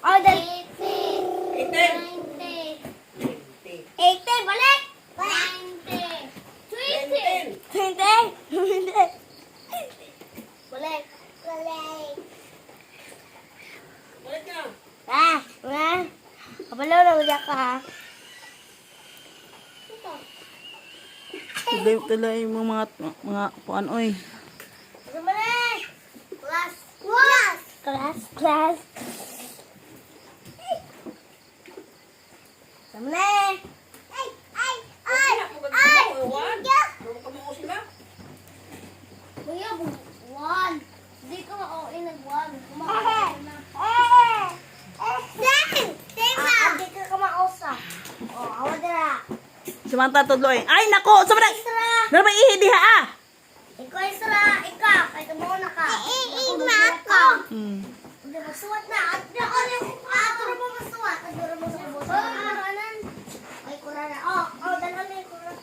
Oh, dal. 18. 80, balik! 90, 20, 20, balik. Balik. Balik na. Kapalaw na ulit ka ha. Tuloy mo mga kuan oy. Balik! Class! Class! Class! Class! Balik! Ay! Ay! Ay! Ay! Kamu sila. Kuya, one. Hindi ka ma-OA nag-one. Hindi ka ka-mausa. O, awa dira. Samanta tudloy. Ay nako, sama na. Isra. Dara may ihi diha ah. Ikaw, Isra. Ikaw. Kay tumuna ka. Iima ako. Hindi, magsuwat na. Ato na mo magsuwat. Ato mo sa buso. Kuranan. Ay, kurana. Dalawa na yung kurana.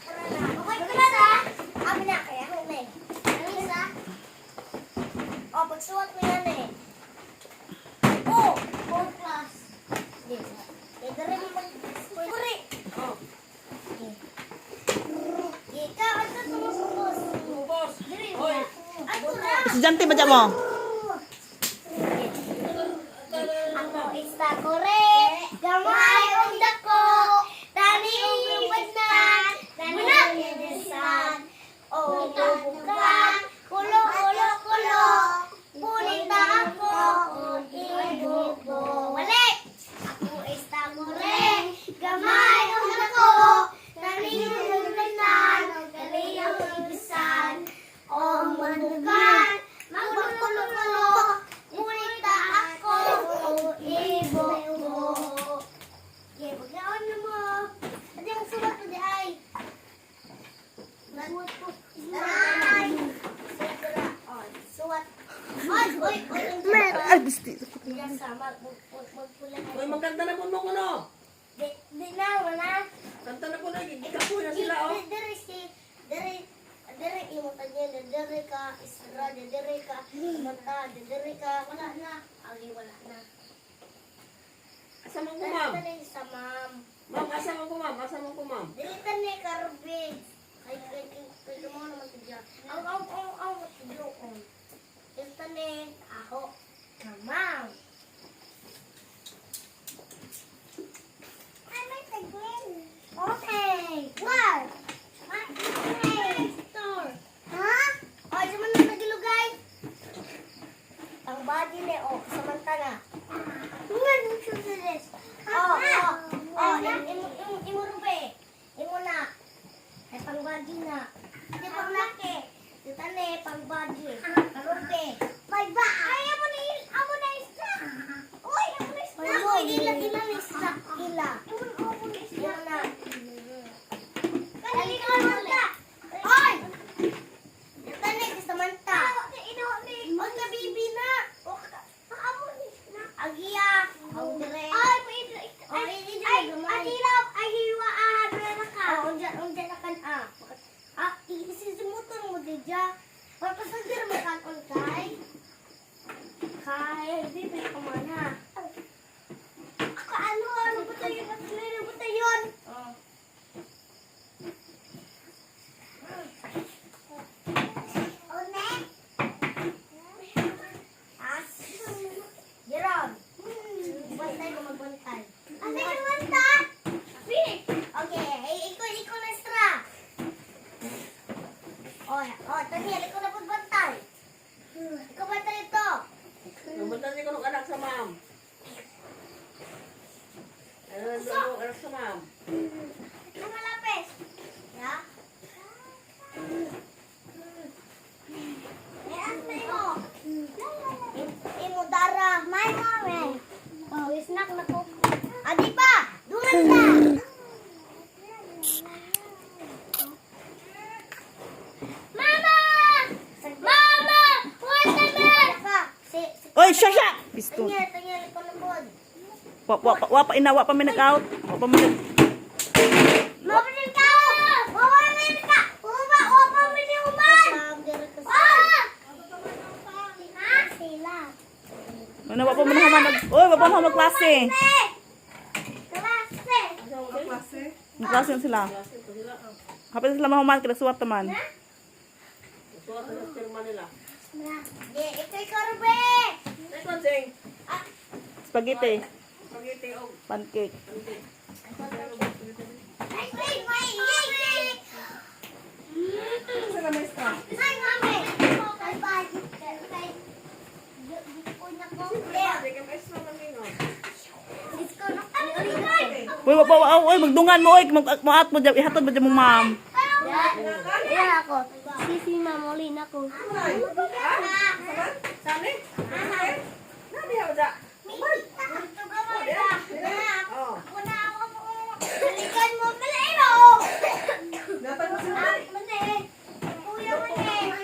Okay, kurana. Abi na. Kaya ako na eh. Ano, Isra? Pagsuwat mo yan eh. Fourth class. Yes. Dari mo mag-kuri. Ikaw, ano tumusubos? Boss. Diri mo. Hoy. Ato na. Estudyante ba dyan mo? Ako isa kore, gamay ang dako, tani ang lubadnan, bunak yung desan, o bubukan, kulo, kulo, kulo, punita ako, ibubo. Walik! Ako isa kore, gamay ang dako, tani ang lubadnan, tani ang desan, o bubukan, magbakulo-kulo, punita ako, ibubo. Yeah, pagkaon na mo. Ate, ang sulat mo di ay. Sulat po. Ay! Suwat. Oy, ang sulat. Ay, gusti. Diyan sa magpula. Hoy, magkanta na po mo kuno. Di na, wala. Kanta na po na. Ikapo na sila oh. Dere, imutan niya. Dere ka, Isra. Dere ka, mata. Dere ka. Wala na. Agi, wala na. Asa mo ko ma'am? Dere sa ma'am. Ma'am, asa mo ko ma'am? Asa mo ko ma'am? Dilitan ni Karbe. Kay mo naman tidya. Ang tidyo ko. Dilitan ni aho. Kamang. Ay, may tagwin. Okay. Wow. Okay. Store. Ha? O, saman na nagilugay. Ang body ni o, samantala. Ngayon, susulis. Imo rube. Imo na. Ay pangbagi na. Di pang laki. Di tane pangbagi. Karube. Bye bye. Ay amo na isla. Oy, amo na isla. Oy, ila na isla. Ila. Imo na. Kali ka na. Oy. Di tane Samantha. Oy, ka bibi na. Amo ni isla. Agiya. Ang dire. Ay, ay, hiwa ka. Unja na kan isisimuton mo dija. Pagpasadir mo kan on kay. Bibi ka man ha. Ano ba tayo? Ano ba tayo? Jeron. Bantay ko magbantay. Ate ka bantay? Okay, ikaw na extra. Daniel, ikaw na pagbantay. Ikaw bantay ito. Namuntan niyo ko ng anak sa ma'am. my mommy. Oh, snack na ko. Adi pa, dungan ka. Mama! Mama! Watermelon! Oy, siya! Pisto. Tanya, palambod. Wa pa inawa pa mi nag-out. Wa pa mi nag... Mabalin ka! Mabalin ka! Upa mo ni Uman! Ah! Ha? Sila. Ano wa pa mo naman nag... Oy, wa pa mo magklase. Klase! Magklase na sila. Kapit sila mahuman kada suwat naman. Suwat na sa firma nila. Ito'y karbe! Next one, Sing. Spaghetti, Spaghetti o. pancake. Sa lamay sa. Hindi ka maestro ng lino. Uy, oy, magdungan mo, oy. Mag-at mo dyan. Ihatod mo dyan mong ma'am. Yan ako. Sisi mamolin ako. Sani? Nabi ako da. Oh. Balikan mo kalero! Dapat mo sila. Kuya mane!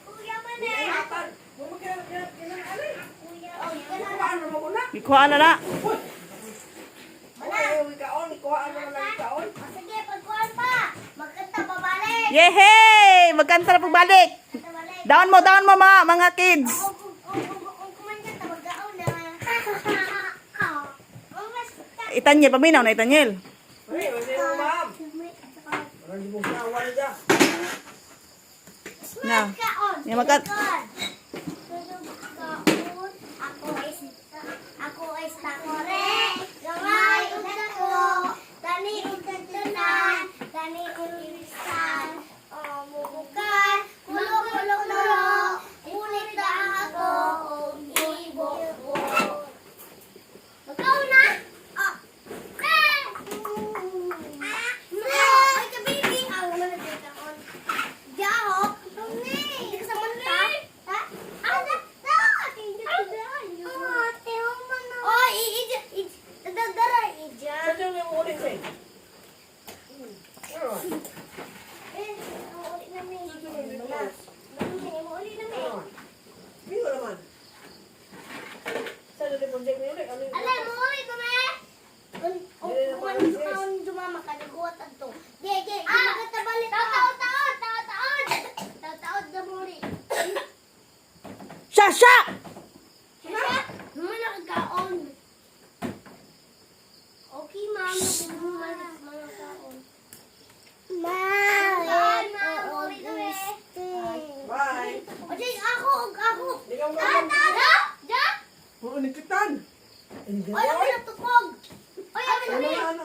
Kuya mane! Dapat. Mo kinang-alay. Kuhaan mo ko na. Ikuha na na. Uy, kaon. Kuhaan mo na kaon. Sige, pagkuhan pa! Magkanta babalik! Yehey! Magkanta na pagbalik. Babalik! Down mo mga kids. Kung kumanda ka, mag-aon na. Itanyel, paminaw na Itanyel. Uy, hindi mo ma'am. Parang di mo ginawa na dyan. Na. Yan, magkat. Ako ay takore. Gamay ugat ko. Tani ugat tunan. Tani ulisan. Mubukan. Kulo. Ulit na ako. Ibo. Magkaw na. Ay, kabibing. Ang naman na dito ako. Jahok. Hindi ka sa manta. Ha? Oh, dadara, ija. Sa dyan yung ulit, Sing. Ano? Uli namin. Uli namin. Ano? Bingo naman. Sa dyan yung Sing, ulit. Ano yung Alam mo, uli kami. Kung dumama ka, naguwat ang to. Ge, magatabalik ka. Taon na muli. Siya! Naman nakagaon. Okay, ma'am. Mga kaon. Muli kami. Bye. Okay, ako. Hindi ka mo Ja? Oo, nikitan. Oy, kami natupog. Oy, kami Ano kami. na, ano?